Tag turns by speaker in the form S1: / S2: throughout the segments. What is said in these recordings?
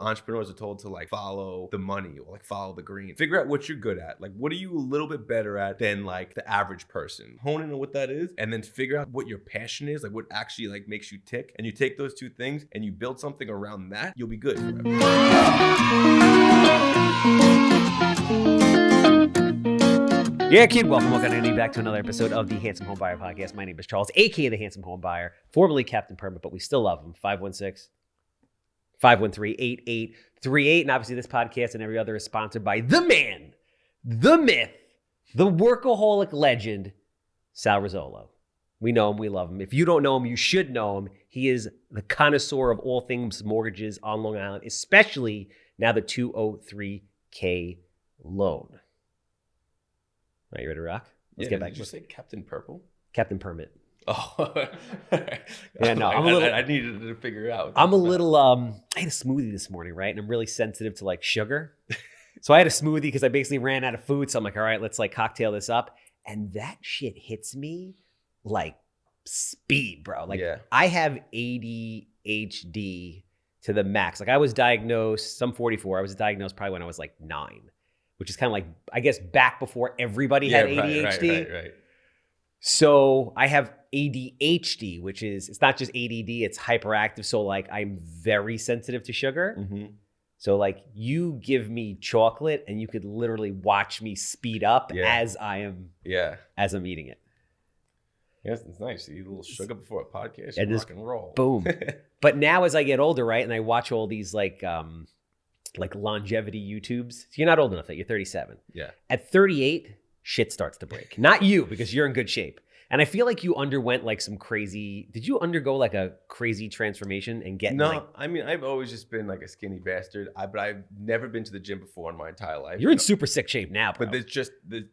S1: entrepreneurs are told to like follow the money or like follow the green. Figure out what you're good at. Like, what are you a little bit better at than like the average person? Hone in on what that is, and then figure out what your passion is, like what actually like makes you tick. And you take those two things and you build something around that, you'll be good forever.
S2: Yeah, kid, welcome back to another episode of the Handsome Home Buyer Podcast. My name is Charles, aka the Handsome Home Buyer, formerly Captain Permit, but we still love him. 516-513-8838. And obviously this podcast and every other is sponsored by the man, the myth, the workaholic legend, Sal Rizzolo. We know him, we love him. If you don't know him, you should know him. He is the connoisseur of all things mortgages on Long Island, especially now the 203K loan. All right, you ready to rock? Let's get back.
S1: Did you say Captain Purple?
S2: Captain Permit.
S1: Oh,
S2: yeah, no,
S1: I needed to figure out.
S2: I'm a little, I had a smoothie this morning, right? And I'm really sensitive to like sugar. So I had a smoothie because I basically ran out of food. So I'm like, all right, let's like cocktail this up. And that shit hits me like speed, bro. Like I have ADHD to the max. Like I was diagnosed, I'm 44. I was diagnosed probably when I was like 9. Which is kind of like, I guess, back before everybody had ADHD.
S1: Right.
S2: So I have ADHD, which is, it's not just ADD, it's hyperactive. So like, I'm very sensitive to sugar. Mm-hmm. So like, you give me chocolate and you could literally watch me speed up as I'm eating it.
S1: Yes, it's nice. You eat a little sugar before a podcast, and rock and roll.
S2: Boom. But now as I get older, right, and I watch all these like longevity YouTubes. So you're not old enough yet. You're 37.
S1: Yeah.
S2: At 38, shit starts to break. Not you, because you're in good shape. And I feel like you underwent like some crazy, did you undergo like a crazy transformation and get
S1: I mean, I've always just been like a skinny bastard. But I've never been to the gym before in my entire life.
S2: You're in super sick shape now, bro.
S1: But this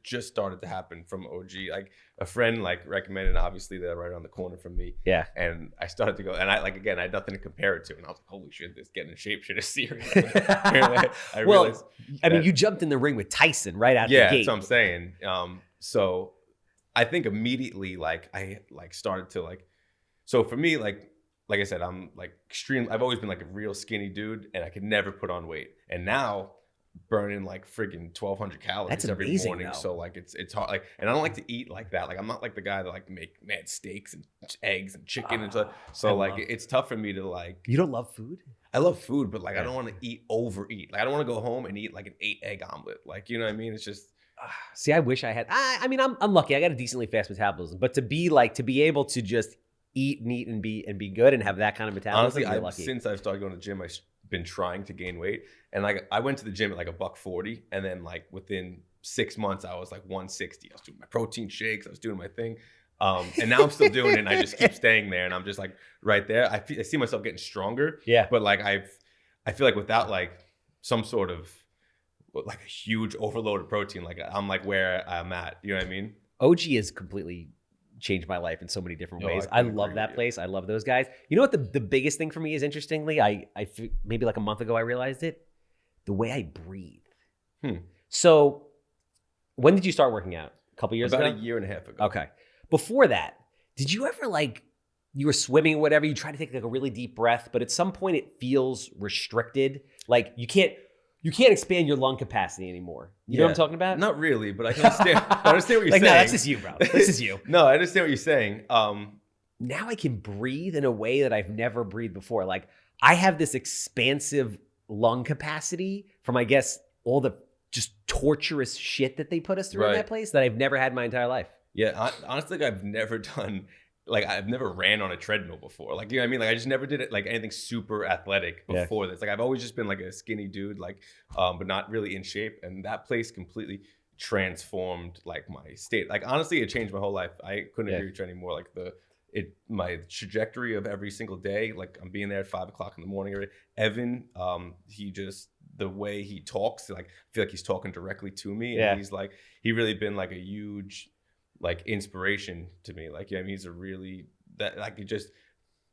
S1: just started to happen from OG. Like a friend like recommended, obviously they're right around the corner from me.
S2: Yeah.
S1: And I started to go, and I like, again, I had nothing to compare it to. And I was like, holy shit, this getting in shape shit is serious. I realized
S2: I mean, you jumped in the ring with Tyson right out the gate.
S1: Yeah, that's what I'm saying. So I think immediately, like I like started to like, so for me, like I said, I'm like extreme. I've always been like a real skinny dude, and I could never put on weight. And now, burning like friggin' 1,200 calories every morning. Though. So like it's hard. Like, and I don't like to eat like that. Like I'm not like the guy that like make mad steaks and eggs and chicken and stuff. So like it's tough for me to like.
S2: You don't love food?
S1: I love food, but like I don't want to overeat. Like I don't want to go home and eat like an 8-egg omelet. Like you know what I mean? It's just.
S2: See, I wish I had. I mean, I'm lucky. I got a decently fast metabolism, but to be able to just eat and be good and have that kind of metabolism.
S1: Honestly, since I've started going to the gym, I've been trying to gain weight, and like I went to the gym at like $140, and then like within 6 months, I was like 160. I was doing my protein shakes. I was doing my thing, and now I'm still doing it. And I just keep staying there, and I'm just like right there. I see myself getting stronger.
S2: Yeah,
S1: but like I feel like without like some sort of like a huge overload of protein, like I'm like where I'm at, you know what I mean?
S2: OG has completely changed my life in so many different ways. I love that place. I love those guys. You know what the biggest thing for me is, interestingly, I maybe like a month ago I realized it, the way I breathe. So when did you start working out? A couple years ago?
S1: About a year and a half ago.
S2: Okay. Before that, did you ever like, you were swimming or whatever, you try to take like a really deep breath, but at some point it feels restricted. Like you can't expand your lung capacity anymore. You know what I'm talking about?
S1: Not really, but I can understand. I understand what you're
S2: like,
S1: saying.
S2: No, that's just you, bro. This is you.
S1: No, I understand what you're saying.
S2: Now I can breathe in a way that I've never breathed before. Like I have this expansive lung capacity from, I guess, all the just torturous shit that they put us through in that place that I've never had in my entire life.
S1: Yeah, honestly, I've never done. Like I've never ran on a treadmill before. Like, you know what I mean? Like I just never did it like anything super athletic before this. Like I've always just been like a skinny dude, like, but not really in shape. And that place completely transformed like my state. Like honestly, it changed my whole life. I couldn't agree with you anymore. Like my trajectory of every single day, like I'm being there at 5 o'clock in the morning. Evan, the way he talks, like I feel like he's talking directly to me. And he's like, he really been like a huge like inspiration to me. Like, yeah, I mean, he's a really that like it just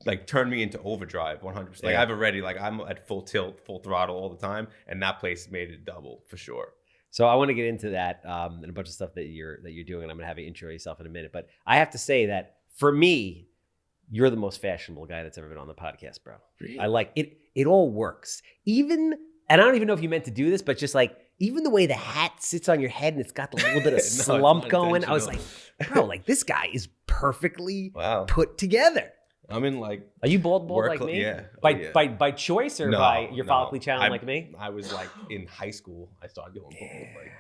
S1: like turned me into overdrive 100%. Like I've already like I'm at full tilt, full throttle all the time, and that place made it double for sure.
S2: So I want to get into that and a bunch of stuff that you're doing, and I'm gonna have you intro yourself in a minute. But I have to say that for me, you're the most fashionable guy that's ever been on the podcast, bro.
S1: Really?
S2: I like it. It all works. Even, and I don't even know if you meant to do this, but just like, even the way the hat sits on your head and it's got the little bit of slump going. I was like, bro, like this guy is perfectly put together.
S1: I'm in like.
S2: Are you bald like me?
S1: Yeah.
S2: By choice or by your follically challenge like me?
S1: I was like in high school. I started going bald. Like,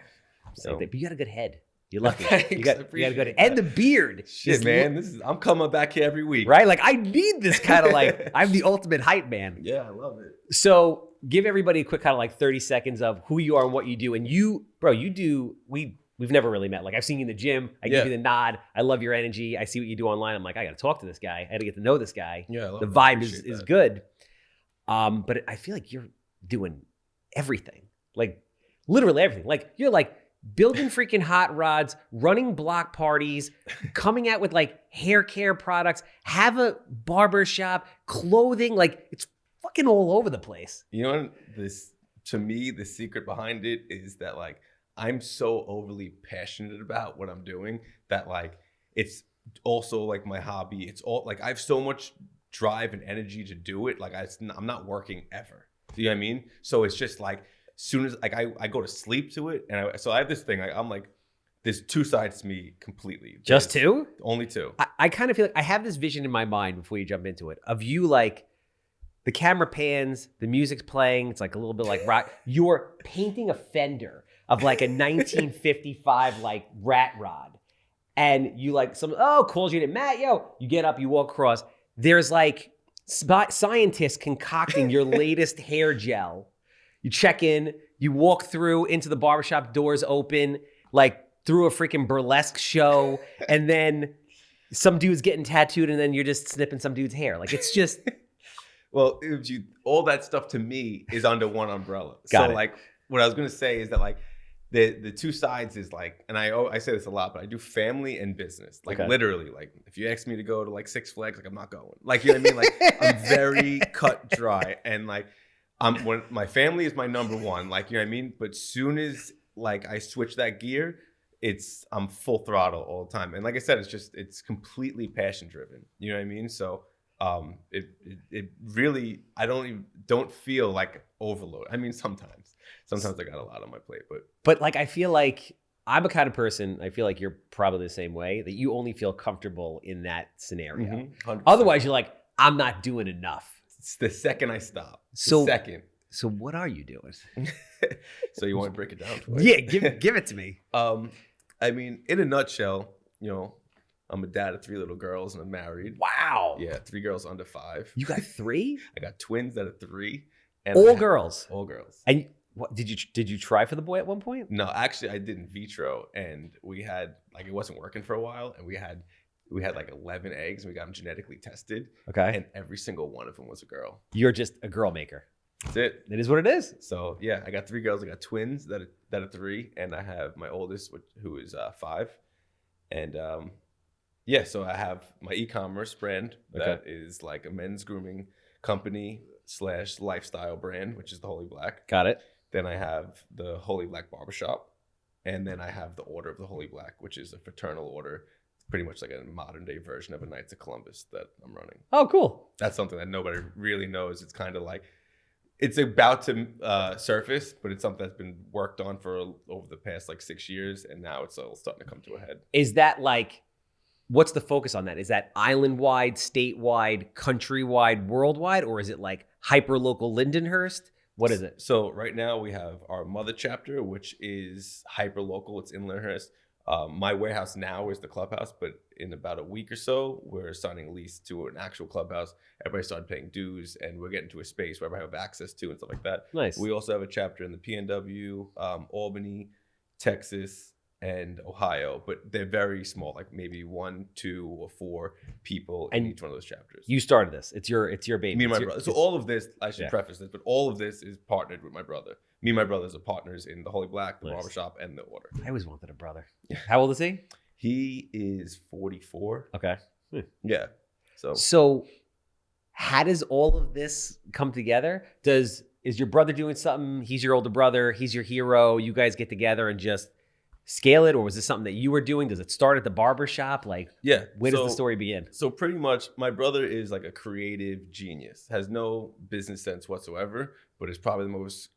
S2: so. But you got a good head. You're lucky.
S1: Thanks,
S2: you got a good head. And the beard.
S1: Shit, man. I'm coming back here every week.
S2: Right? Like I need this kind of like, I'm the ultimate hype man.
S1: Yeah, I love it.
S2: So give everybody a quick kind of like 30 seconds of who you are and what you do. And you, bro, you do, we've never really met. Like I've seen you in the gym. I give you the nod. I love your energy. I see what you do online. I'm like, I got to talk to this guy. I got to get to know this guy.
S1: Yeah, I love
S2: the vibe is good. But I feel like you're doing everything. Like literally everything. Like you're like building freaking hot rods, running block parties, coming out with like hair care products, have a barber shop, clothing. Like it's fucking all over the place.
S1: You know, to me, the secret behind it is that like I'm so overly passionate about what I'm doing that like it's also like my hobby. It's all like I have so much drive and energy to do it. Like I'm not working ever. Do you know what I mean? So it's just like soon as like I go to sleep to it, and so I have this thing. Like, I'm like, there's two sides to me completely.
S2: Just two?
S1: Only two.
S2: I kind of feel like I have this vision in my mind before you jump into it of you like the camera pans, the music's playing. It's like a little bit like rock. You're painting a fender of like a 1955 like rat rod, and you like calls you in, Matt, yo. You get up, you walk across. There's like scientists concocting your latest hair gel. You check in, you walk through into the barbershop, doors open, like through a freaking burlesque show, and then some dude's getting tattooed, and then you're just snipping some dude's hair. Like it's just.
S1: Well, all that stuff to me is under one umbrella. Like what I was gonna say is that like the two sides is like, and I say this a lot, but I do family and business. Like literally, like if you ask me to go to like Six Flags, like I'm not going. Like you know what I mean? Like I'm very cut dry, and like when my family is my number one. Like you know what I mean? But soon as like I switch that gear, I'm full throttle all the time. And like I said, it's completely passion driven. You know what I mean? So. It really, I don't feel like overload. I mean, sometimes I got a lot on my plate, but
S2: like, I feel like I'm a kind of person, I feel like you're probably the same way, that you only feel comfortable in that scenario. 100%. Otherwise you're like, I'm not doing enough.
S1: It's the second I stop.
S2: So what are you doing?
S1: So you want to break it down?
S2: Yeah, give it to me.
S1: I mean, in a nutshell, you know, I'm a dad of 3 little girls and I'm married.
S2: Wow.
S1: Yeah, 3 girls under 5.
S2: You got 3?
S1: I got twins that are 3. And
S2: all girls?
S1: All girls.
S2: And what, did you try for the boy at one point?
S1: No, actually I did in vitro, and we had like it wasn't working for a while, and we had like 11 eggs, and we got them genetically tested.
S2: Okay.
S1: And every single one of them was a girl.
S2: You're just a girl maker.
S1: That's it.
S2: It is what it is.
S1: So yeah, I got 3 girls. I got twins that are 3, and I have my oldest, who is 5, and yeah, so I have my e-commerce brand that is like a men's grooming company / lifestyle brand, which is the Holy Black.
S2: Got it.
S1: Then I have the Holy Black Barbershop, and then I have the Order of the Holy Black, which is a fraternal order, pretty much like a modern day version of a Knights of Columbus that I'm running.
S2: Oh, cool.
S1: That's something that nobody really knows. It's kind of like, it's about to surface, but it's something that's been worked on for over the past like 6 years, and now it's all starting to come to a head.
S2: Is that like, what's the focus on that? Is that island-wide, statewide, countrywide, worldwide, or is it like hyper-local Lindenhurst? What is it?
S1: So right now we have our mother chapter, which is hyper-local. It's in Lindenhurst. My warehouse now is the clubhouse, but in about a week or so, we're signing a lease to an actual clubhouse. Everybody started paying dues, and we're getting to a space where everybody have access to and stuff like that.
S2: Nice.
S1: We also have a chapter in the PNW, Albany, Texas, and Ohio, but they're very small, like maybe 1, 2, or 4 people in each one of those chapters.
S2: You started this. It's your baby.
S1: Me and my brother. So all of this, I should preface this, but all of this is partnered with my brother. Me and my brothers are partners in the Holy Black, the Barbershop, and the Order.
S2: I always wanted a brother. How old is he?
S1: He is 44.
S2: Okay.
S1: Yeah.
S2: So how does all of this come together? Is your brother doing something? He's your older brother. He's your hero. You guys get together and just scale it, or was this something that you were doing? Does it start at the barbershop? Like,
S1: Yeah.
S2: where does the story begin?
S1: So pretty much my brother is like a creative genius, has no business sense whatsoever, but is probably the most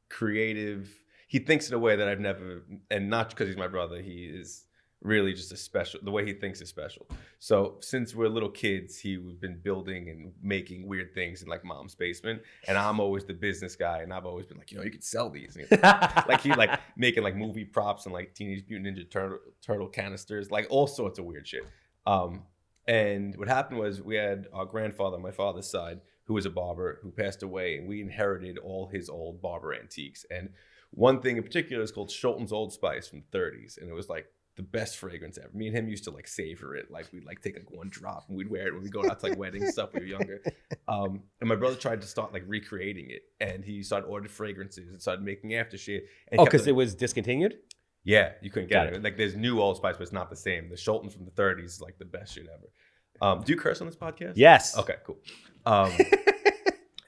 S1: creative. He thinks in a way that I've never, and not because he's my brother, he is really just a special, the way he thinks is special. So since we're little kids, he's been building and making weird things in like mom's basement. And I'm always the business guy. And I've always been like, you could sell these. Like he like making like movie props and like Teenage Mutant Ninja Turtle canisters, like all sorts of weird shit. And what happened was we had our grandfather on my father's side, who was a barber, who passed away. And we inherited all his old barber antiques. And one thing in particular is called Schulten's Old Spice from the 30s. And it was like the best fragrance ever. Me and him used to like savor it. Like we'd like take like one drop and we'd wear it when we go out to like weddings and stuff when we were younger. And my brother tried to start like recreating it, and he started ordering fragrances and started making aftershave.
S2: Oh, because it was discontinued?
S1: Yeah, you couldn't get it. Like there's new Old Spice, but it's not the same. The Schulten's from the 30s is like the best shit ever. Do you curse on this podcast?
S2: Yes.
S1: Okay, cool.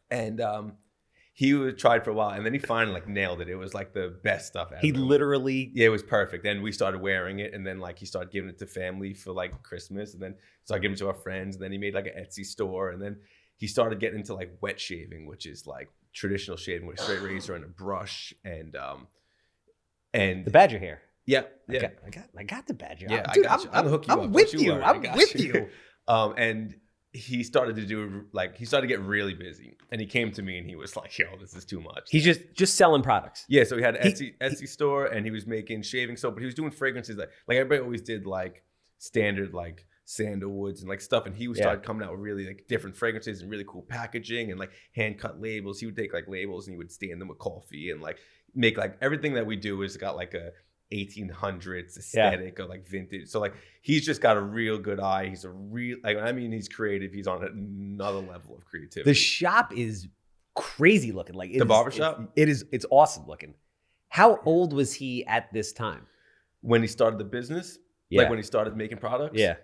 S1: And he tried for a while, and then he finally like nailed it. It was like the best stuff ever.
S2: He literally...
S1: Yeah, it was perfect. And we started wearing it, and then like he started giving it to family for like Christmas, and then started giving it to our friends, and then he made like an Etsy store, and then he started getting into like wet shaving, which is like traditional shaving with a straight razor and a brush, and
S2: the badger hair.
S1: Yeah.
S2: I got the badger.
S1: Yeah,
S2: Dude,
S1: I got you. I'm hook you up.
S2: I'm with you. I'm with you.
S1: And he started to do like he started to get really busy, and he came to me and he was like, "Yo, this is too much."
S2: He's just selling products.
S1: Yeah, so he had an Etsy store, and he was making shaving soap, but he was doing fragrances like everybody always did like standard like sandalwoods and like stuff, and he started coming out with really like different fragrances and really cool packaging and like hand cut labels. He would take like labels and he would stand them with coffee and like make like everything that we do is got like a 1800s aesthetic or like vintage. So like he's just got a real good eye. He's a real he's creative. He's on another level of creativity.
S2: The shop is crazy looking. Like
S1: the barbershop?
S2: It's awesome looking. How old was he at this time?
S1: When he started the business?
S2: Yeah.
S1: Like when he started making products?
S2: Yeah.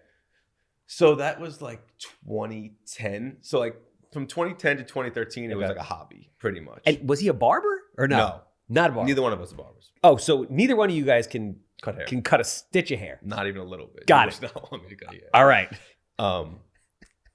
S1: So that was like 2010. So like from 2010 to 2013, it was like a hobby pretty much.
S2: And was he a barber or no?
S1: No.
S2: Not a barber.
S1: Neither one of us are barbers.
S2: Oh, so neither one of you guys can
S1: cut hair.
S2: Can cut a stitch of hair.
S1: Not even a little bit.
S2: Got it.
S1: Not want me to cut hair.
S2: All right.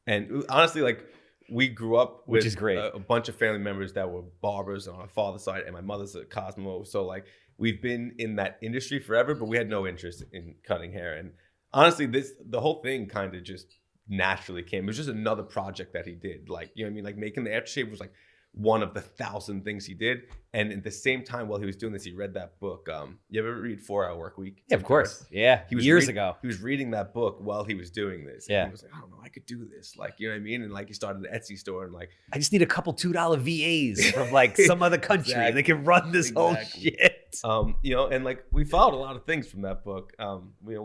S1: And honestly, like we grew up with
S2: which is great.
S1: A bunch of family members that were barbers on our father's side, and my mother's a Cosmo. So like we've been in that industry forever, but we had no interest in cutting hair. And honestly, the whole thing kind of just naturally came. It was just another project that he did. Like, you know what I mean? Like making the aftershave was like one of the 1,000 things he did. And at the same time, while he was doing this, he read that book. You ever read 4 Hour Work Week?
S2: Yeah, of course. Yeah.
S1: He was
S2: years ago.
S1: He was reading that book while he was doing this.
S2: Yeah.
S1: And he was like, I don't know, I could do this. Like, you know what I mean? And like he started an Etsy store and like,
S2: I just need a couple $2 VAs from like some other country.
S1: Exactly.
S2: They can run this whole shit.
S1: You know, and like we followed a lot of things from that book. We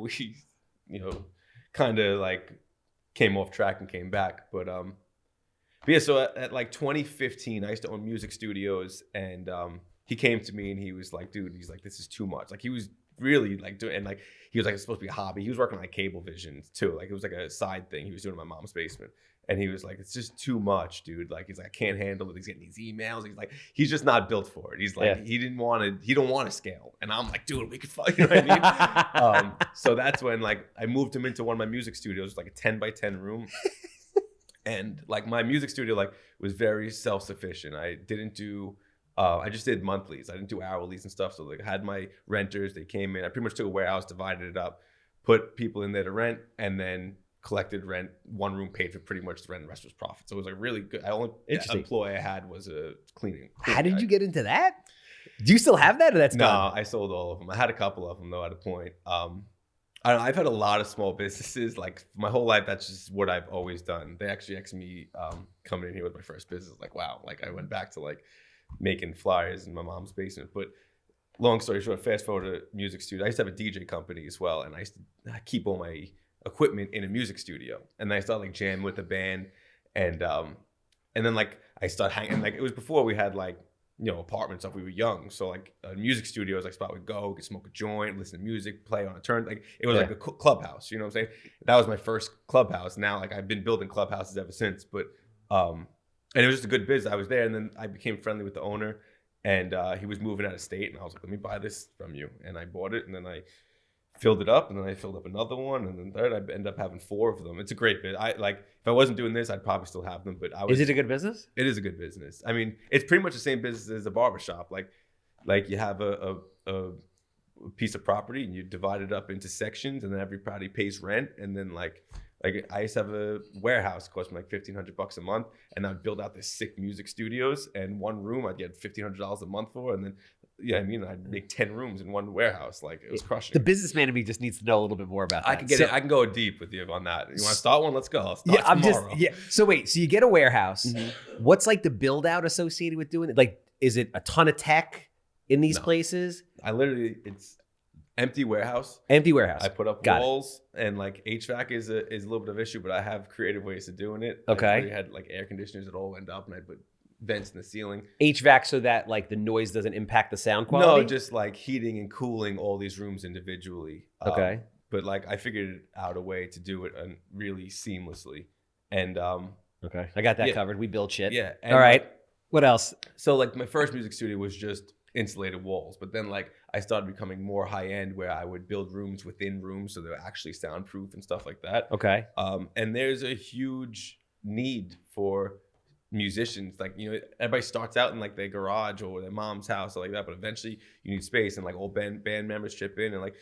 S1: kind of like came off track and came back. But yeah, so at like 2015, I used to own music studios, and he came to me and he was like, dude, he's like, this is too much. Like he was really like doing, and like he was like, it's supposed to be a hobby. He was working on like Cablevision too. Like it was like a side thing he was doing in my mom's basement. And he was like, it's just too much, dude. Like he's like, I can't handle it. He's getting these emails. He's like, he's just not built for it. He's like, he don't want to scale. And I'm like, dude, we could fuck, you know what I mean? So that's when like I moved him into one of my music studios, like a 10 by 10 room. And like my music studio like was very self-sufficient. I didn't do I just did monthlies. I didn't do hourlies and stuff. So like I had my renters, they came in. I pretty much took a warehouse, divided it up, put people in there to rent, and then collected rent. One room paid for pretty much the rent, the rest was profit. So it was like really good. The only employee I had was a cleaning
S2: How did
S1: guy.
S2: you get into that? Do you still have that, or that's gone?
S1: No, I sold all of them. I had a couple of them though at a point. I don't know, I've had a lot of small businesses. Like my whole life, that's just what I've always done. They actually asked me coming in here with my first business. Like, wow, like I went back to like making flyers in my mom's basement. But long story short, fast forward to music studio. I used to have a DJ company as well, and I used to keep all my equipment in a music studio. And then I started like jamming with the band, and then like I started hanging. Like it was before we had like, you know, apartment stuff. We were young, so like a music studio is like a spot we'd go, we could smoke a joint, listen to music, play on a turn. Like it was like a clubhouse. You know what I'm saying? That was my first clubhouse. Now like I've been building clubhouses ever since. But and it was just a good business. I was there, and then I became friendly with the owner, And he was moving out of state, and I was like, let me buy this from you. And I bought it, and then I filled it up, and then I filled up another one, and then third. I ended up having 4 of them. It's a great bit. If I wasn't doing this, I'd probably still have them. But
S2: Is it a good business?
S1: It is a good business. I mean, it's pretty much the same business as a barbershop. Like you have a piece of property, and you divide it up into sections, and then everybody pays rent, and then like I used to have a warehouse, cost me like $1,500 a month, and I'd build out this sick music studios, and one room I'd get $1,500 a month for, and then I'd make 10 rooms in one warehouse. Like, it was crushing.
S2: The businessman in me just needs to know a little bit more about that.
S1: I can go deep with you on that. You want to start one? Let's go. I'll start tomorrow.
S2: So wait, so you get a warehouse. Mm-hmm. What's like the build out associated with doing it? Like, is it a ton of tech in these places? It's
S1: empty warehouse.
S2: Empty warehouse.
S1: I put up walls, and like HVAC is a little bit of issue, but I have creative ways of doing it.
S2: Okay.
S1: I had like air conditioners that all went up, and I put vents in the ceiling.
S2: HVAC so that like the noise doesn't impact the sound quality?
S1: No, just like heating and cooling all these rooms individually.
S2: Okay.
S1: But like I figured out a way to do it really seamlessly. And
S2: okay, I got that covered. We build shit.
S1: Yeah.
S2: All right. What else?
S1: So like my first music studio was just insulated walls, but then like I started becoming more high end, where I would build rooms within rooms, so they're actually soundproof and stuff like that.
S2: Okay.
S1: And there's a huge need for musicians. Like, everybody starts out in like their garage or their mom's house or like that, but eventually you need space, and like all band members chip in, and like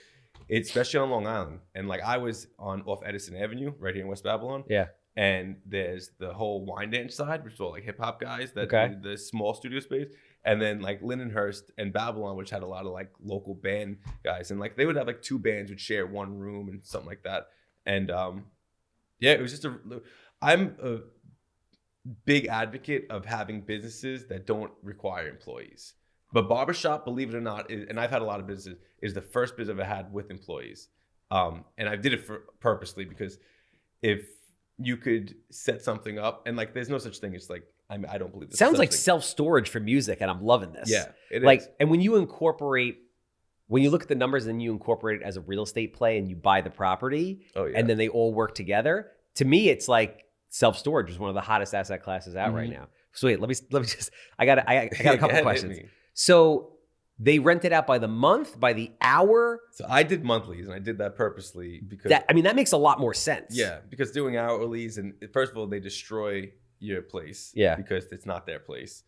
S1: especially on Long Island. And like I was off Edison Avenue right here in West Babylon.
S2: Yeah.
S1: And there's the whole wine dance side, which is all like hip hop guys that needed the small studio space. And then like Lindenhurst and Babylon, which had a lot of like local band guys. And like they would have like 2 bands would share one room and something like that. And it was just I'm a big advocate of having businesses that don't require employees. But barbershop, believe it or not, and I've had a lot of businesses, is the first business I've ever had with employees. And I did it purposely, because if you could set something up, and like there's no such thing as like, I don't believe this.
S2: Sounds like self-storage for music, and I'm loving this.
S1: Yeah, it
S2: is. And when you look at the numbers and you incorporate it as a real estate play and you buy the property, and then they all work together, to me it's like self-storage is one of the hottest asset classes out right now. So wait, let me just I got a couple questions. So they rent it out by the month, by the hour?
S1: So I did monthlies, and I did that purposely because
S2: that makes a lot more sense.
S1: Yeah, because doing hourlies, and first of all, they destroy your place.
S2: Yeah.
S1: Because it's not their place.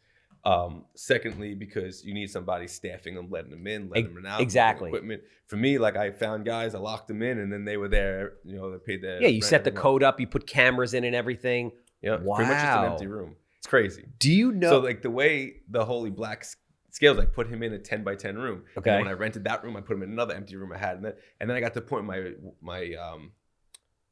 S1: Secondly, because you need somebody staffing them, letting them in, letting them out.
S2: Exactly.
S1: Equipment. For me, like I found guys, I locked them in, and then they were there. They paid their
S2: you set the code up, you put cameras in and everything.
S1: Yeah. Wow. Pretty much just an empty room. It's crazy.
S2: Do you know?
S1: So like the way the Holy Black scales, I put him in a 10 by 10 room.
S2: Okay.
S1: And when I rented that room, I put him in another empty room I had, and then I got to the point where my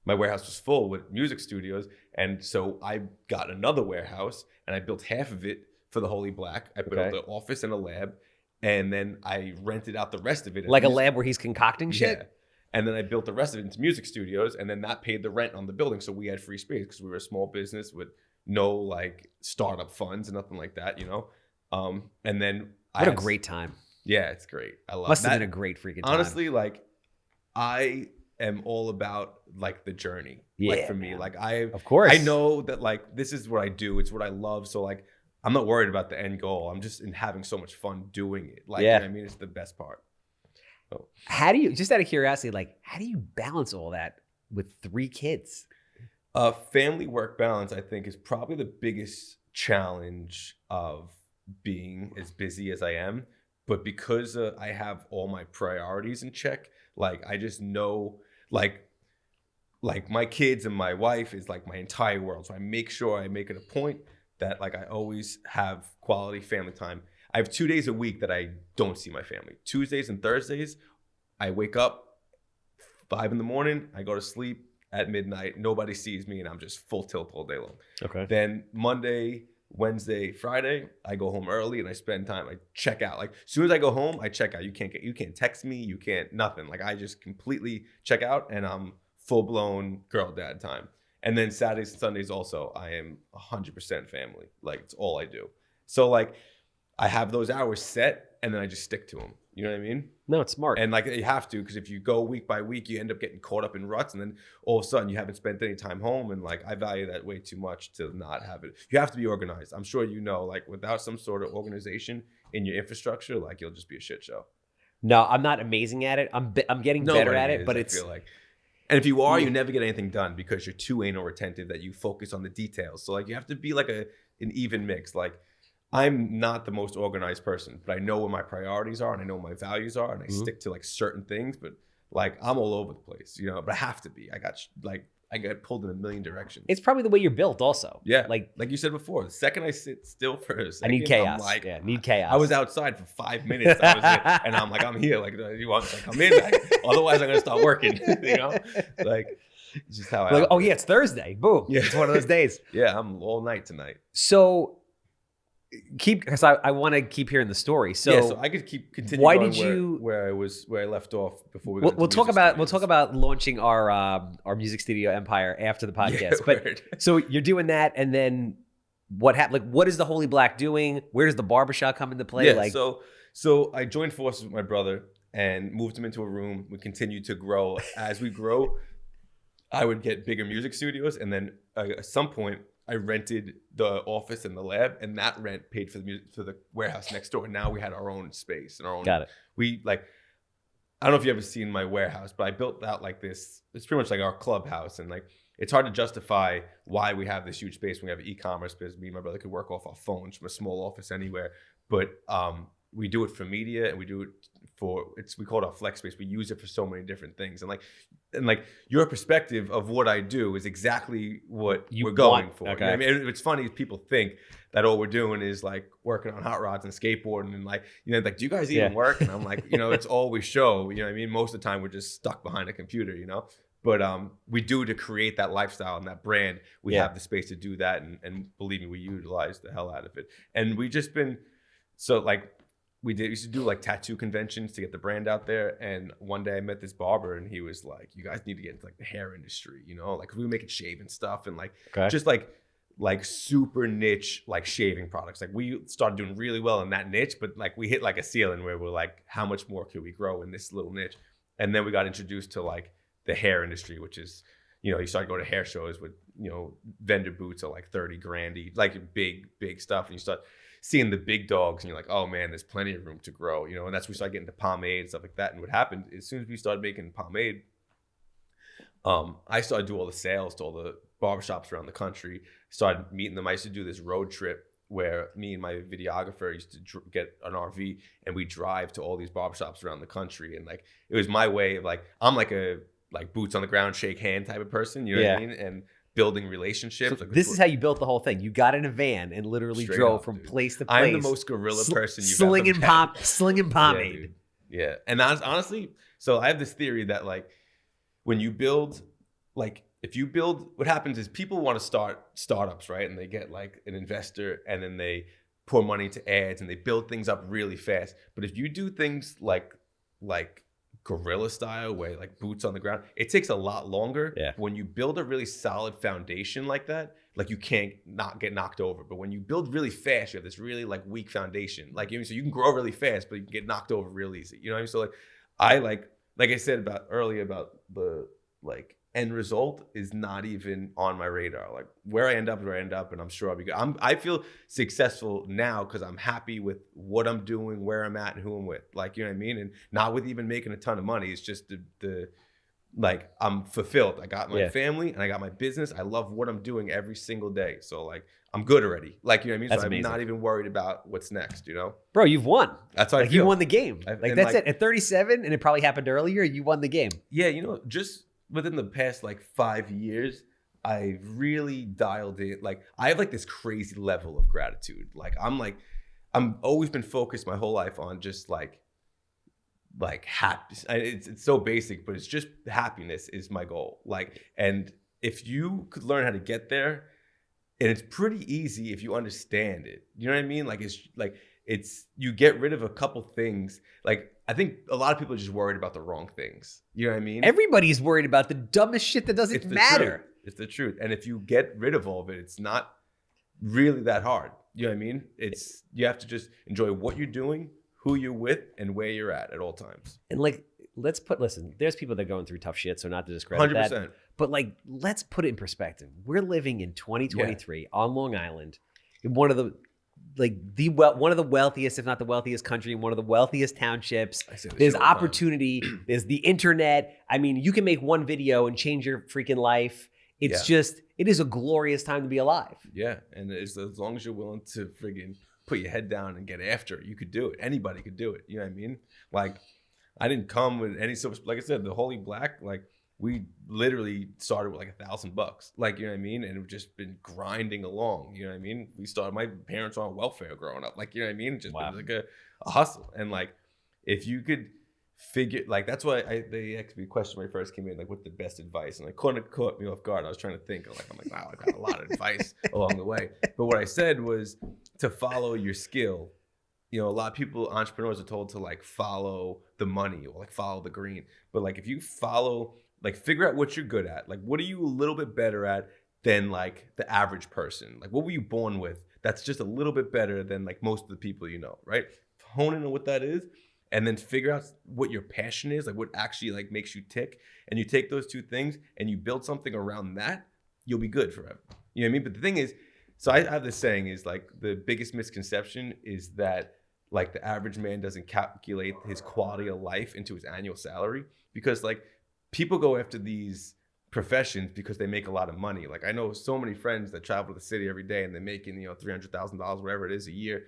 S1: warehouse was full with music studios, and so I got another warehouse, and I built half of it for the Holy Black. I put up the office and a lab, and then I rented out the rest of it.
S2: Like a lab where he's concocting shit?
S1: Yeah. And then I built the rest of it into music studios, and then that paid the rent on the building, so we had free space because we were a small business with no like startup funds and nothing like that, And then
S2: what a great time.
S1: Yeah, it's great. I love it.
S2: Must have been a great freaking time.
S1: Honestly, like I am all about like the journey.
S2: Yeah,
S1: like for me, like
S2: of course
S1: I know that like this is what I do. It's what I love. So like I'm not worried about the end goal. I'm just having so much fun doing it. Like it's the best part. So.
S2: How do you, just out of curiosity, like how do you balance all that with 3 kids?
S1: Family work balance, I think, is probably the biggest challenge of being as busy as I am. But because I have all my priorities in check, like I just know like my kids and my wife is like my entire world. So I make sure I make it a point that like I always have quality family time. I have 2 days a week that I don't see my family. Tuesdays and Thursdays, I wake up 5 a.m, I go to sleep at midnight. Nobody sees me, and I'm just full tilt all day long.
S2: Okay.
S1: Then Monday, Wednesday, Friday, I go home early and I spend time. I check out. Like as soon as I go home, I check out. You can't text me. You can't nothing. Like I just completely check out, and I'm full blown girl dad time. And then Saturdays and Sundays also, I am 100% family. Like it's all I do. So like I have those hours set, and then I just stick to them. You know what I mean?
S2: No, it's smart.
S1: And like you have to, because if you go week by week, you end up getting caught up in ruts, and then all of a sudden you haven't spent any time home. And like I value that way too much to not have it. You have to be organized. I'm sure you know, like without some sort of organization in your infrastructure, like you'll just be a shit show.
S2: No, I'm not amazing at it. I'm getting better at it, but
S1: I feel like. And if you are, you never get anything done because you're too anal retentive that you focus on the details. So like you have to be like an even mix. Like I'm not the most organized person, but I know what my priorities are and I know what my values are, and I stick to like certain things. But like I'm all over the place, you know. But I have to be. I got pulled in a million directions.
S2: It's probably the way you're built, also.
S1: Yeah, like you said before, the second I sit still for a second,
S2: I need chaos.
S1: I'm like,
S2: need chaos.
S1: I was outside for 5 minutes, and I'm like, I'm here. Like, you want to come in? Like, otherwise, I'm gonna start working. You know, like it's just how I.
S2: Like, oh yeah, it's Thursday. Boom. Yeah, it's one of those days.
S1: Yeah, I'm all night tonight.
S2: So because I want to keep hearing the story. So
S1: yeah, so I could continue. Why did you where I left off before we?
S2: We'll talk about launching our music studio empire after the podcast.
S1: Yeah,
S2: but so you're doing that, and then what happened? Like, what is the Holy Black doing? Where does the barbershop come into play?
S1: Yeah,
S2: like,
S1: so I joined forces with my brother and moved him into a room. We continued to grow. As we grow, I would get bigger music studios, and then at some point, I rented the office and the lab, and that rent paid for the music, for the warehouse next door. Now we had our own space and our own.
S2: Got it.
S1: We like, I don't know if you ever seen my warehouse, but I built out like this. It's pretty much like our clubhouse, and like it's hard to justify why we have this huge space when we have e-commerce, because me and my brother could work off our phones from a small office anywhere. But we do it for media, and we do it we call it our flex space. We use it for so many different things, and like your perspective of what I do is exactly what we're going for.
S2: Okay.
S1: You know what I mean, it's funny, people think that all we're doing is like working on hot rods and skateboarding, and like, you know, like, do you guys even work? And I'm like, you know, it's all we show. You know what I mean? Most of the time we're just stuck behind a computer, you know. But we do, to create that lifestyle and that brand. We have the space to do that, and believe me, we utilize the hell out of it. And we just been so like. We used to do like tattoo conventions to get the brand out there. And one day I met this barber, and he was like, you guys need to get into like the hair industry, you know, like we were making shaving stuff and like just like super niche, like shaving products. Like we started doing really well in that niche, but like we hit like a ceiling where we're like, how much more could we grow in this little niche? And then we got introduced to like the hair industry, which is, you know, you start going to hair shows with, you know, vendor boots are like 30 grand, like big stuff. And you start seeing the big dogs, and you're like, oh man, there's plenty of room to grow, you know. And that's when we started getting to pomade and stuff like that. And what happened, as soon as we started making pomade, I started doing all the sales to all the barbershops around the country, started meeting them. I used to do this road trip where me and my videographer used to get an RV, and we drive to all these barbershops around the country. And like, it was my way of like, I'm like a boots on the ground, shake hand type of person, you know what I mean? And building relationships.
S2: So like, this is how you built the whole thing. You got in a van and literally drove from place to place.
S1: I'm the most gorilla person you've ever met.
S2: Slinging pomade.
S1: Yeah. And that's honestly, so I have this theory that like when you build, like if you build, what happens is people want to start startups, right? And they get like an investor, and then they pour money into ads, and they build things up really fast. But if you do things like guerrilla style, where like boots on the ground, it takes a lot longer.
S2: Yeah.
S1: When you build a really solid foundation like that, like you can't not get knocked over. But when you build really fast, you have this really like weak foundation. Like, you know, so you can grow really fast, but you can get knocked over real easy. You know what I mean? So like I like I said earlier about the like end result is not even on my radar. Like where I end up is where I end up, and I'm sure I'll be good. I feel successful now because I'm happy with what I'm doing, where I'm at, and who I'm with. Like, you know what I mean? And not with even making a ton of money. It's just the like I'm fulfilled. I got my family and I got my business. I love what I'm doing every single day. So like I'm good already. Like, you know what I mean?
S2: That's
S1: so
S2: amazing.
S1: I'm not even worried about what's next, you know?
S2: Bro, you've won.
S1: That's how I
S2: feel.
S1: feel.
S2: You won the game. Like that's it. At 37, and it probably happened earlier, you won the game. Yeah,
S1: you know, just within the past like 5 years, I really dialed in. Like I have like this crazy level of gratitude. Like I'm always been focused my whole life on just like happy. It's so basic, but it's just happiness is my goal. Like, and if you could learn how to get there, and it's pretty easy if you understand it. You know what I mean? Like it's you get rid of a couple things. Like I think a lot of people are just worried about the wrong things. You know what I mean?
S2: Everybody's worried about the dumbest shit that doesn't matter.
S1: It's the truth. And if you get rid of all of it, it's not really that hard. You know what I mean? You have to just enjoy what you're doing, who you're with and where you're at all times.
S2: And like, listen, there's people that are going through tough shit, so not to discredit
S1: 100%.
S2: that. But like, let's put it in perspective. We're living in 2023 on Long Island, in one of the wealthiest, if not the wealthiest country, in one of the wealthiest townships. There's opportunity. There's the internet. I mean, you can make one video and change your freaking life. It's just, it is a glorious time to be alive. Yeah.
S1: And as long as you're willing to friggin' put your head down and get after it, you could do it. Anybody could do it. You know what I mean? Like, I didn't come with any silver, like I said, the Holy Black, like, we literally started with like $1,000, like, you know what I mean? And we've just been grinding along, you know what I mean? My parents were on welfare growing up, like, you know what I mean? It just was like a hustle. And like, if you could figure, like, that's why they asked me a question when I first came in, like, what's the best advice? And like, caught me off guard. I was trying to think, I'm like, wow, I got a lot of advice along the way. But what I said was to follow your skill. You know, a lot of people, entrepreneurs, are told to like follow the money or like follow the green. But like, if you follow, like, figure out what you're good at. Like, what are you a little bit better at than like the average person? Like, what were you born with that's just a little bit better than like most of the people you know, right? Hone in on what that is, and then figure out what your passion is, like what actually like makes you tick. And you take those two things and you build something around that, you'll be good forever. You know what I mean? But the thing is, so I have this saying is like, the biggest misconception is that like the average man doesn't calculate his quality of life into his annual salary, because like, people go after these professions because they make a lot of money. Like, I know so many friends that travel to the city every day and they're making, you know, $300,000, whatever it is, a year.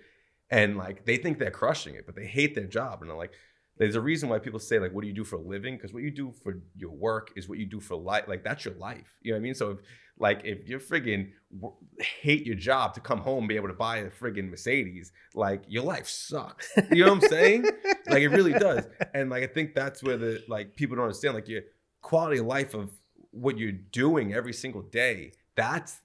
S1: And like, they think they're crushing it, but they hate their job. And like, there's a reason why people say like, what do you do for a living? Because what you do for your work is what you do for life. Like, that's your life. You know what I mean? So if you're friggin' hate your job to come home and be able to buy a friggin' Mercedes, like, your life sucks. You know what I'm saying? Like, it really does. And like, I think that's where the, like, people don't understand, like, your quality of life of what you're doing every single day, that's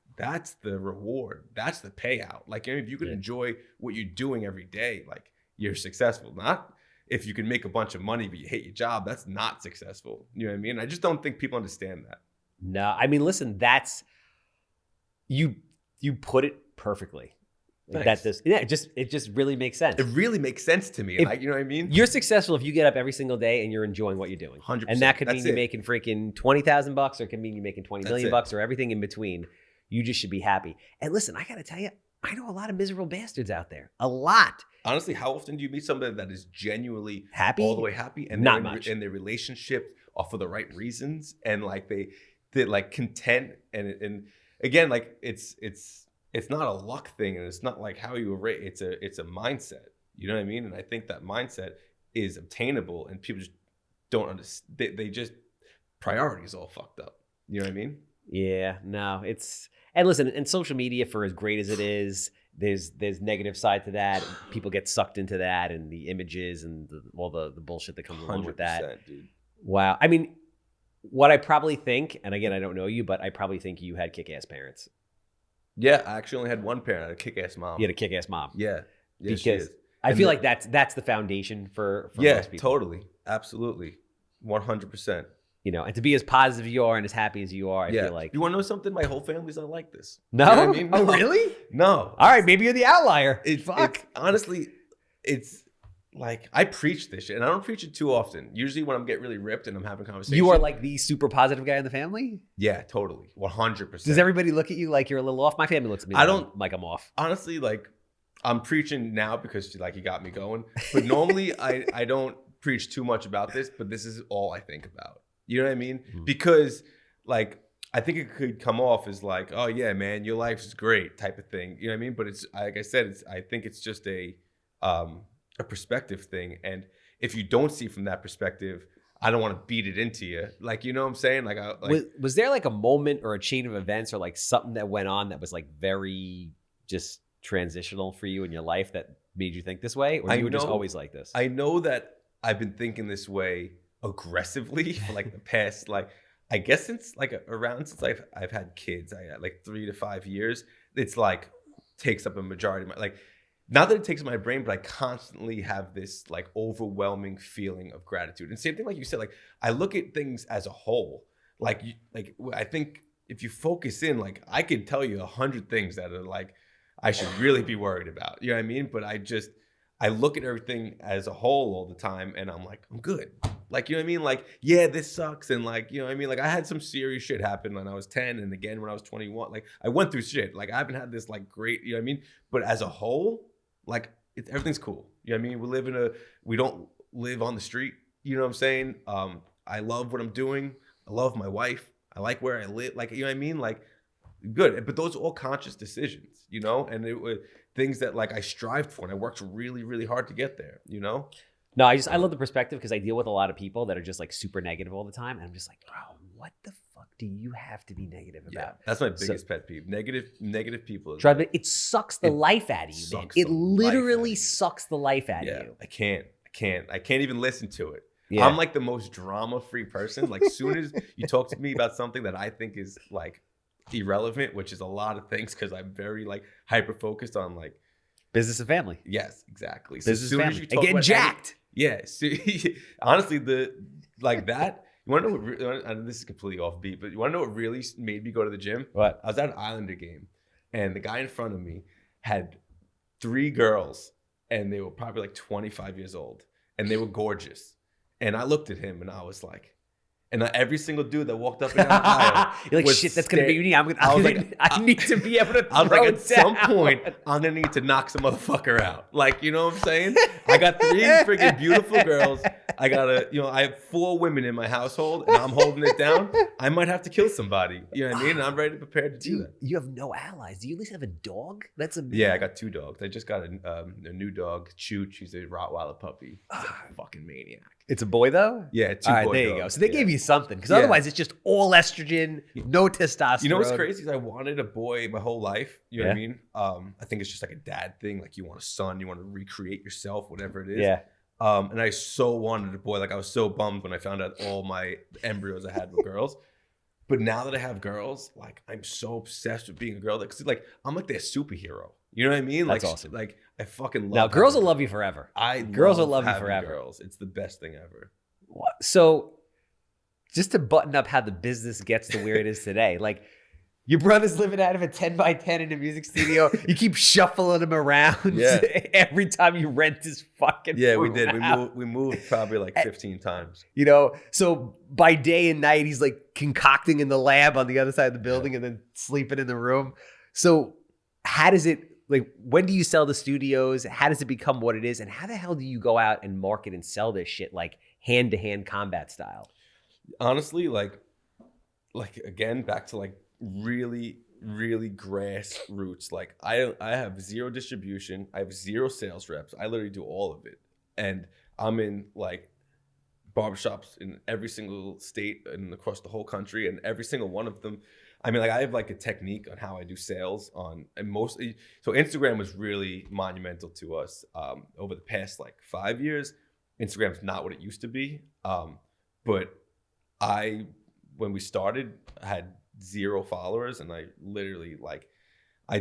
S1: the reward. That's the payout. Like, if you can enjoy what you're doing every day, like, you're successful. Not if you can make a bunch of money but you hate your job, that's not successful. You know what I mean? I just don't think people understand that.
S2: No, I mean, listen, that's, you put it perfully.
S1: Thanks.
S2: It just really makes sense.
S1: It really makes sense to me. Like, you know what I mean?
S2: You're successful if you get up every single day and you're enjoying what you're doing.
S1: 100%.
S2: And that could mean you're making freaking $20,000, or it could mean you're making $20 million, or everything in between. You just should be happy. And listen, I got to tell you, I know a lot of miserable bastards out there. A lot.
S1: Honestly, how often do you meet somebody that is genuinely
S2: happy,
S1: all the way happy, and
S2: not much,
S1: and their relationship are for the right reasons, and like they're like content, and again, like it's not a luck thing, and it's not like how you rate. It's a mindset. You know what I mean? And I think that mindset is obtainable, and people just don't understand. They just, priorities all fucked up. You know what I mean?
S2: Yeah. No, it's, and listen, and social media, for as great as it is, there's negative side to that. People get sucked into that, and the images and all the bullshit that comes along with that.
S1: Dude.
S2: Wow. I mean, what I probably think, and again, I don't know you, but I probably think you had kick-ass parents.
S1: Yeah, I actually only had one parent. I had a kick-ass mom.
S2: You had a kick-ass mom.
S1: Yeah.
S2: Because I feel like that's the foundation for most people.
S1: Totally. Absolutely. 100%.
S2: You know, and to be as positive as you are and as happy as you are, I feel like.
S1: You want to know something? My whole family's not like this.
S2: No?
S1: You know what I mean?
S2: Oh, really?
S1: No.
S2: All right, maybe you're the outlier.
S1: Honestly, it's like, I preach this shit, and I don't preach it too often. Usually when I'm getting really ripped and I'm having conversations.
S2: You are like the super positive guy in the family?
S1: Yeah, totally. 100%.
S2: Does everybody look at you like you're a little off? My family looks at me like I'm off.
S1: Honestly, like, I'm preaching now because like you got me going. But normally I don't preach too much about this, but this is all I think about. You know what I mean? Mm-hmm. Because like, I think it could come off as like, oh yeah, man, your life is great type of thing. You know what I mean? But it's, like I said, I think it's just a perspective thing. And if you don't see from that perspective, I don't want to beat it into you. Like, you know what I'm saying? Like,
S2: was there like a moment or a chain of events or like something that went on that was like very just transitional for you in your life that made you think this way? Or you were just always like this?
S1: I know that I've been thinking this way aggressively for like the past, like, I guess since like since I've had kids, I had like 3 to 5 years. It's like takes up a majority of my, like, not that it takes my brain, but I constantly have this like overwhelming feeling of gratitude. And same thing, like you said, like I look at things as a whole. Like I think if you focus in, like I could tell you 100 things that are like I should really be worried about. You know what I mean? But I look at everything as a whole all the time, and I'm like, I'm good. Like, you know what I mean? Like, yeah, this sucks. And like, you know what I mean? Like, I had some serious shit happen when I was 10 and again when I was 21. Like, I went through shit. Like, I haven't had this like great, you know what I mean? But as a whole, like, everything's cool. You know what I mean? We don't live on the street. You know what I'm saying? I love what I'm doing. I love my wife. I like where I live. Like, you know what I mean? Like, good. But those are all conscious decisions, you know? And it was things that like I strived for and I worked really, really hard to get there, you know?
S2: No, I love the perspective because I deal with a lot of people that are just like super negative all the time. And I'm just like, bro, what the fuck do you have to be negative about?
S1: Yeah, that's my biggest pet peeve. Negative people.
S2: It sucks the life out of you, man. It literally sucks the life out of you.
S1: I can't even listen to it.
S2: Yeah.
S1: I'm like the most drama-free person. Like, as soon as you talk to me about something that I think is like irrelevant, which is a lot of things because I'm very like hyper-focused on like
S2: business and family.
S1: Yes, exactly.
S2: So business and family. And getting jacked.
S1: Yeah. So, honestly, that, you want to know what, and this is completely off beat, but you want to know what really made me go to the gym?
S2: What?
S1: I was at an Islander game, and the guy in front of me had 3 girls, and they were probably like 25 years old, and they were gorgeous. And I looked at him, and I was like, and every single dude that walked up and down the aisle,
S2: you're like, shit, that's gonna be me. I need to be able to.
S1: I was like, at some point, I'm gonna need to knock some motherfucker out. Like, you know what I'm saying? I got 3 freaking beautiful girls. I have 4 women in my household, and I'm holding it down. I might have to kill somebody. You know what I mean? And I'm ready, prepared to do that.
S2: You have no allies. Do you at least have a dog? That's amazing.
S1: Yeah, I got 2 dogs. I just got a new dog, Chooch. She's a Rottweiler puppy. He's a fucking maniac.
S2: It's a boy though?
S1: Yeah, 2
S2: All right,
S1: boy
S2: there you
S1: dogs.
S2: go. So they gave you something, because otherwise it's just all estrogen, no testosterone.
S1: You know what's crazy is I wanted a boy my whole life. You know what I mean? I think it's just like a dad thing. Like, you want a son, you want to recreate yourself, whatever it is.
S2: Yeah.
S1: And I so wanted a boy. Like, I was so bummed when I found out all my embryos I had were girls. But now that I have girls, like, I'm so obsessed with being a girl. Because like, I'm like their superhero. You know what I mean?
S2: That's
S1: like,
S2: awesome.
S1: Like, I fucking love.
S2: Now, girls will love you forever. Girls will love you forever.
S1: Girls, it's the best thing ever.
S2: So, just to button up how the business gets to where it is today, like, your brother's living out of a 10x10 in a music studio. You keep shuffling him around every time you rent his fucking
S1: we did. We moved probably like 15 times.
S2: You know, so by day and night, he's like concocting in the lab on the other side of the building and then sleeping in the room. So how does it, like, when do you sell the studios? How does it become what it is? And how the hell do you go out and market and sell this shit like hand-to-hand combat style?
S1: Honestly, like again, back to like really grassroots. Like, I have 0 distribution. I have 0 sales reps. I literally do all of it. And I'm in like barbershops in every single state and across the whole country, and every single one of them. I mean, like, I have like a technique on how I do sales and mostly, so Instagram was really monumental to us over the past like 5 years. Instagram's not what it used to be. But when we started, I had 0 followers, and I literally like, I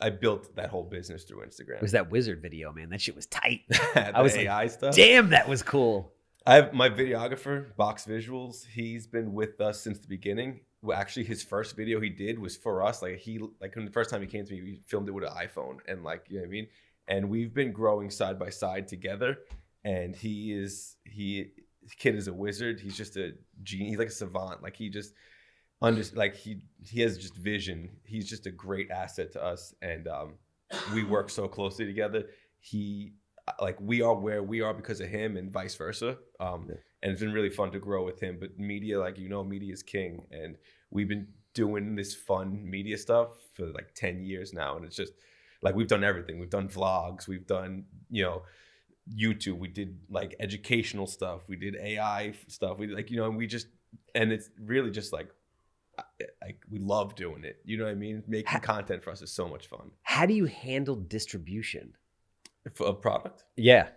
S1: built that whole business through Instagram.
S2: It was that wizard video, man. That shit was tight.
S1: I was AI like, stuff.
S2: Damn, that was cool.
S1: I have my videographer, Box Visuals. He's been with us since the beginning. Well, actually, his first video he did was for us. Like, when the first time he came to me, we filmed it with an iPhone, and like, you know what I mean? And we've been growing side by side together. And his kid is a wizard. He's just a genius. He's like a savant. Like, he just he has just vision. He's just a great asset to us. And we work so closely together. We are where we are because of him, and vice versa. And it's been really fun to grow with him. But media, like, you know, media is king. And we've been doing this fun media stuff for like 10 years now. And it's just like, we've done everything. We've done vlogs. We've done, you know, YouTube. We did like educational stuff. We did AI stuff. We like, you know, and it's really just like we love doing it. You know what I mean? Making content for us is so much fun.
S2: How do you handle distribution
S1: for a product?
S2: Yeah.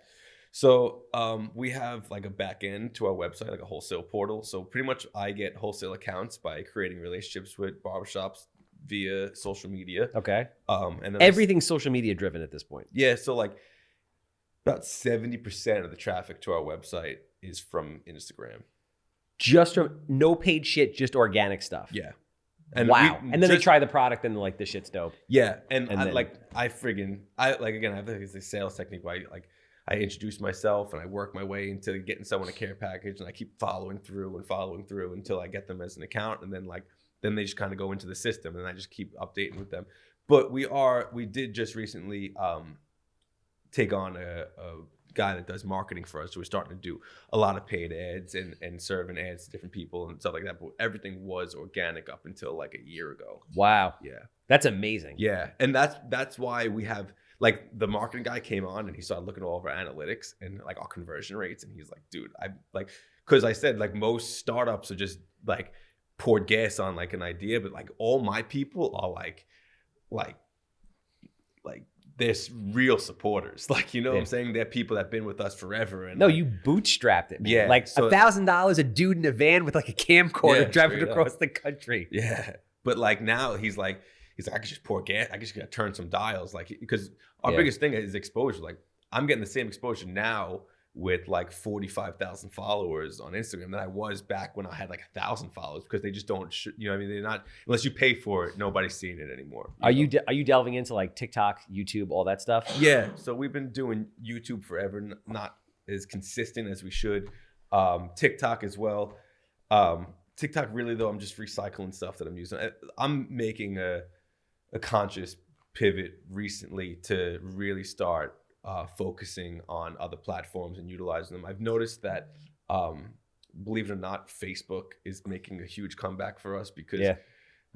S1: So we have like a back end to our website, like a wholesale portal. So pretty much I get wholesale accounts by creating relationships with barbershops via social media.
S2: Okay.
S1: And then
S2: everything's social media driven at this point.
S1: Yeah. So like about 70% of the traffic to our website is from Instagram.
S2: Just from no paid shit, just organic stuff.
S1: Yeah.
S2: And wow. And then they try the product and they're like, this shit's dope.
S1: Yeah. And I have like a sales technique where I like I introduce myself and I work my way into getting someone a care package, and I keep following through until I get them as an account, and then they just kind of go into the system, and I just keep updating with them. But we did just recently take on a guy that does marketing for us. So we're starting to do a lot of paid ads and serving ads to different people and stuff like that. But everything was organic up until like a year ago.
S2: Wow.
S1: Yeah.
S2: That's amazing.
S1: Yeah. And that's why we have, like, the marketing guy came on and he started looking at all of our analytics and like our conversion rates. And he's like, dude, because I said, like, most startups are just like poured gas on like an idea, but like all my people are like they're real supporters. Like, you know what I'm saying? They're people that have been with us forever. And
S2: no, you bootstrapped it, man.
S1: Yeah.
S2: Like $1,000, a dude in a van with like a camcorder driving across the country.
S1: Yeah. But like now he's like, I could just pour gas. I just got to turn some dials. Like, because our biggest thing is exposure. Like, I'm getting the same exposure now with like 45,000 followers on Instagram that I was back when I had like 1,000 followers, because they just don't, you know what I mean? They're not, unless you pay for it, nobody's seeing it anymore.
S2: Are you delving into like TikTok, YouTube, all that stuff?
S1: Yeah. So we've been doing YouTube forever, not as consistent as we should. TikTok as well. TikTok, really though, I'm just recycling stuff that I'm using. I'm making a conscious pivot recently to really start focusing on other platforms and utilizing them. I've noticed that, believe it or not, Facebook is making a huge comeback for us, because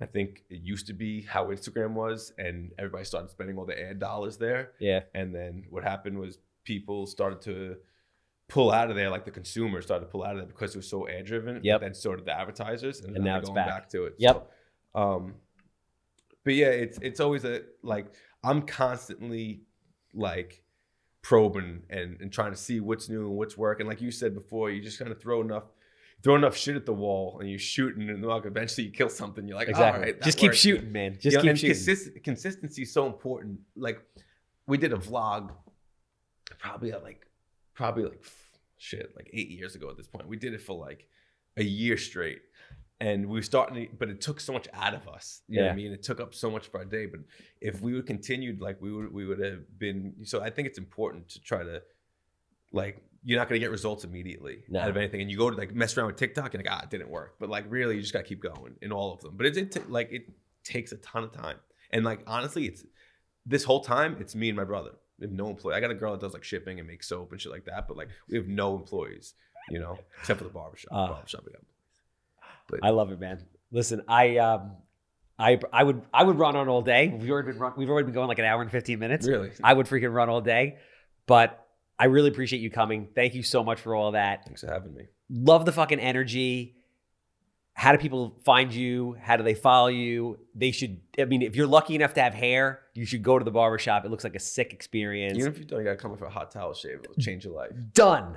S1: I think it used to be how Instagram was, and everybody started spending all the ad dollars there. Yeah. And then what happened was people started to pull out of there, like the consumer started to pull out of there because it was so ad driven. Yep. But then so did the advertisers, and now it's going back to it.
S2: Yep.
S1: So, but yeah, it's always I'm constantly like probing and trying to see what's new and what's working. Like you said before, you just kind of throw enough shit at the wall and you're shooting, and eventually you kill something. You're like,
S2: exactly.
S1: All right,
S2: just keep shooting, man. Just keep shooting.
S1: Consistency is so important. Like, we did a vlog probably like 8 years ago at this point. We did it for like a year straight. And we were starting to, but it took so much out of us. You know what I mean? It took up so much of our day. But if we would continued, like, we would have been. So I think it's important to try to, like, you're not going to get results immediately out of anything. And you go to like mess around with TikTok and like, it didn't work. But like, really, you just got to keep going in all of them. But it takes a ton of time. And like, honestly, this whole time, it's me and my brother. We have no employee. I got a girl that does like shipping and makes soap and shit like that. But like, we have no employees, except for the barbershop. We got. But
S2: I love it, man. Listen, I would run on all day. We've already been going like an hour and 15 minutes.
S1: Really?
S2: I would freaking run all day. But I really appreciate you coming. Thank you so much for all that.
S1: Thanks for having me.
S2: Love the fucking energy. How do people find you? How do they follow you? If you're lucky enough to have hair, you should go to the barbershop. It looks like a sick experience.
S1: Even if you don't, you gotta come in for a hot towel shave. It'll change your life.
S2: Done.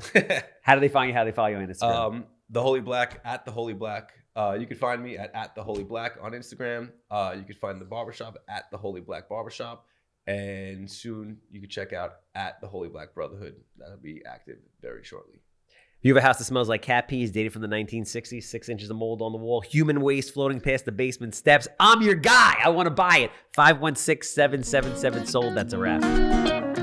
S2: How do they find you? How do they follow you on Instagram?
S1: The Holy Black, at The Holy Black. You can find me at The Holy Black on Instagram. You can find the barbershop at The Holy Black Barbershop. And soon you can check out at The Holy Black Brotherhood. That'll be active very shortly.
S2: If you have a house that smells like cat peas, dated from the 1960s, 6 inches of mold on the wall, human waste floating past the basement steps, I'm your guy. I want to buy it. 516-777-SOLD. That's a wrap.